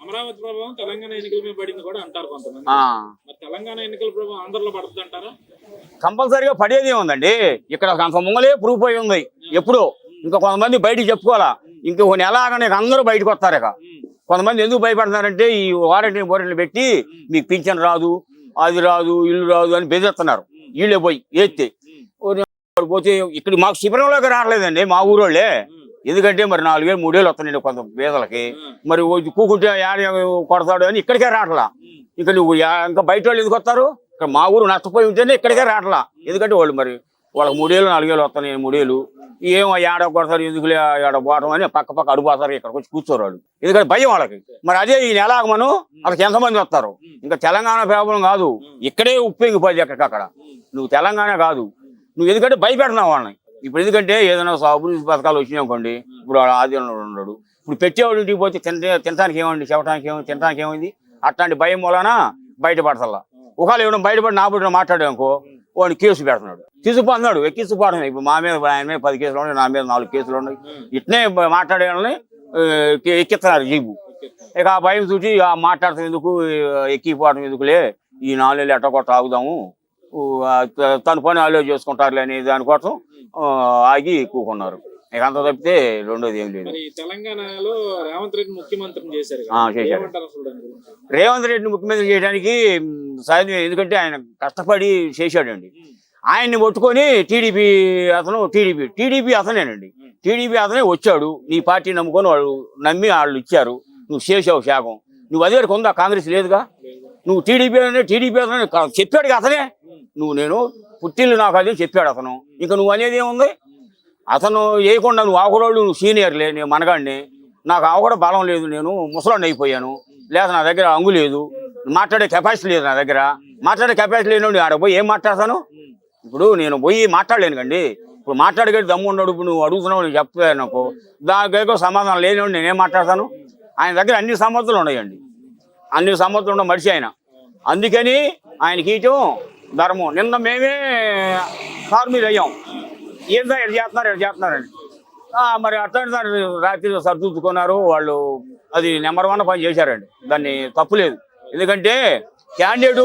అమరావతి ప్రభావం తెలంగాణ ఎన్నికల మీద పడింది కూడా అంటారు కొంతమంది. మరి తెలంగాణ ఎన్నికల ప్రభావం ఆంధ్రలో పడుతుంది అంటారా? కంపల్సరీగా పడేది ఏముందండి, ఇక్కడ అంత ముంగలే ప్రూఫ్ అయి ఉంది. ఎప్పుడు ఇంకా కొంతమంది బయటికి చెప్పుకోవాలా, ఇంకొక నెల ఆగానే అందరూ బయటకు వస్తారు. ఇక కొంతమంది ఎందుకు భయపడుతున్నారంటే ఈ వారంటీలు పెట్టి మీకు పింఛన్ రాదు, అది రాదు, ఇల్లు రాదు అని బెదిరిస్తున్నారు. వీళ్ళే పోయి ఏస్తే పోతే ఇక్కడ మాకు శిబిరంలోకి రావట్లేదండి మా ఊరోళ్ళే. ఎందుకంటే మరి 4 వేలు 3 వేలు వస్తున్నాయి కొంత పేదలకి. మరి కూకుంటే కొడతాడు అని ఇక్కడికే రావట్లా. ఇక నువ్వు ఇంకా బయట వాళ్ళు ఎందుకు వస్తారు? ఇక్కడ మా ఊరు నష్టపోయి ఉంటేనే ఇక్కడికే రావట్లా. ఎందుకంటే వాళ్ళు మరి వాళ్ళకి 3 వేలు 4 వేలు వస్తున్నాయి. 3 వేలు ఏమో ఏడ కొడతారు, ఎందుకులే ఏడ పోవటం అని పక్క అడుగుపోతారు. ఇక్కడికి వచ్చి కూర్చోరు వాళ్ళు, ఎందుకంటే భయం వాళ్ళకి. మరి అదే ఈ నెల మనం వాళ్ళకి ఎంతమంది వస్తారు? ఇంకా తెలంగాణ ప్రాబ్లం కాదు, ఇక్కడే ఉప్పెంగిపోయి ఎక్కడికక్కడ. నువ్వు తెలంగాణ కాదు, నువ్వు ఎందుకంటే భయపెడుతున్నావు వాళ్ళని. ఇప్పుడు ఎందుకంటే ఏదైనా అభివృద్ధి పథకాలు వచ్చినాయి అనుకోండి, ఇప్పుడు వాడు ఆధీనంలో ఉన్నాడు. ఇప్పుడు పెట్టేవాడు ఇంటికి పోతే తినడానికి ఏమండి, చెప్పడానికి ఏమైంది, తినడానికి ఏమైంది? అట్లాంటి భయం వలన బయటపడతల్లా. ఒకవేళ ఇవ్వడం బయటపడి నా బుడ్డ మాట్లాడానుకో వాడిని కేసు పెడుతున్నాడు, తీసుకుపోతున్నాడు, ఎక్కించుకోవడం. ఇప్పుడు మా మీద ఆయన మీద 10 కేసులు ఉన్నాయి, నా మీద 4 కేసులు ఉన్నాయి. ఇట్నే మాట్లాడే వాళ్ళని ఎక్కిస్తున్నారు జీబు. ఇక ఆ భయం చూసి మాట్లాడతాం ఎందుకు, ఎక్కిపోవడం ఎందుకులే, ఈ 4 నెలలు ఎట్టకొట్ట ఆగుదాము, తన పని ఆలో చేసుకుంటారులే అనే దానికోసం ఆగి కూకున్నారు. ఇక అంత తప్పితే రెండోది ఏం లేదు. తెలంగాణలో రేవంత్ రెడ్డి ముఖ్యమంత్రిని చేశారు. రేవంత్ రెడ్డిని ముఖ్యమంత్రి చేయడానికి సాధ్యం, ఎందుకంటే ఆయన కష్టపడి చేశాడండి. ఆయన్ని పట్టుకొని టీడీపీ అతనేనండి. టీడీపీ అతనే వచ్చాడు, నీ పార్టీ నమ్ముకొని నమ్మి వాళ్ళు ఇచ్చారు, నువ్వు చేసావు శాఖం. నువ్వు అదే కొందా, కాంగ్రెస్ లేదుగా. నువ్వు టీడీపీ అతనే చెప్పాడు అతనే. నేను పుట్టిల్లు నాకు అదే చెప్పాడు అతను. ఇంకా నువ్వు అనేది ఏముంది? అతను వేయకుండా నువ్వు ఆకుడోళ్ళు, నువ్వు సీనియర్లే, నేను మనగాడిని, నాకు ఆకుడ బలం లేదు, నేను ముసలాన్ని అయిపోయాను, లేదా నా దగ్గర అంగు లేదు, మాట్లాడే కెపాసిటీ లేదు నా దగ్గర. మాట్లాడే కెపాసిటీ లేని ఆడ పోయి ఏం మాట్లాడతాను? ఇప్పుడు నేను పోయి మాట్లాడలేను కండి. ఇప్పుడు మాట్లాడగట్టి దమ్ము ఉన్నాడు. ఇప్పుడు నువ్వు అడుగుతున్నావు, నేను చెప్తాను నాకు దానికి సమాధానం లేనివాడు నేనేం మాట్లాడతాను? ఆయన దగ్గర అన్ని సమర్థులు ఉన్నాయండి, అన్ని సమర్థులు ఉన్న మనిషి ఆయన. అందుకని ఆయనకి ఇటం ధర్మం. నిన్న మేమే కారు మీద అయ్యాం, ఏందా ఎడ చేస్తున్నారండి. మరి అట్లాంటి రాత్రి సర్దుకున్నారు వాళ్ళు. అది నెంబర్ 1 పని చేశారండి, దాన్ని తప్పులేదు. ఎందుకంటే క్యాండిడేట్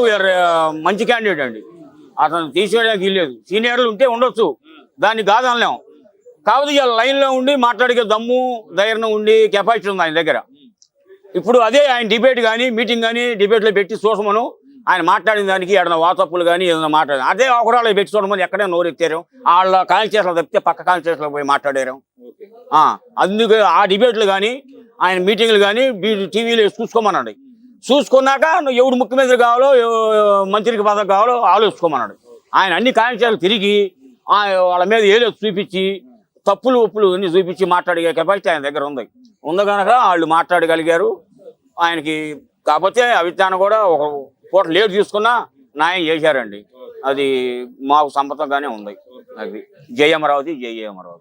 మంచి క్యాండిడేట్ అండి, అతను తీసేయడానికి వీల్లేదు. సీనియర్లు ఉంటే ఉండొచ్చు, దాన్ని కాదనలేం. కాకపోతే ఇలా లైన్లో ఉండి మాట్లాడే దమ్ము ధైర్యం ఉండి కెపాసిటీ ఉంది ఆయన దగ్గర. ఇప్పుడు అదే ఆయన డిబేట్ కానీ మీటింగ్ కానీ డిబేట్లో పెట్టి చూసమను ఆయన మాట్లాడిన దానికి ఏదైనా వాట్సాప్లు కానీ ఏదైనా మాట్లాడారు, అదే ఒకరాళ్ళు పెట్టి చూడమని ఎక్కడే నోరు ఎత్తారు. వాళ్ళ కాన్స్టిట్యూషన్లో తప్పితే పక్క కాన్స్టిట్యూషన్లో పోయి మాట్లాడారు. అందుకే ఆ డిబేట్లు కానీ ఆయన మీటింగ్లు కానీ టీవీలో చూసుకోమన్నాడు. చూసుకున్నాక నువ్వు ఎవడు ముఖ్యమంత్రి కావాలో, మంత్రికి పదవి కావాలో ఆలోచించుకోమన్నాడు. ఆయన అన్ని కాన్స్టిట్యూషన్లు తిరిగి వాళ్ళ మీద ఏదో చూపించి తప్పులు ఒప్పులు అన్ని చూపించి మాట్లాడే కెపాసిటీ ఆయన దగ్గర ఉంది కనుక వాళ్ళు మాట్లాడగలిగారు ఆయనకి. కాకపోతే అవిజ్ఞానం కూడా ఒక పూట లేట్ తీసుకున్నా న్యాయం చేశారండి. అది మాకు సమ్మతంగానే ఉంది. అది జై అమరావతి, జై అమరావతి.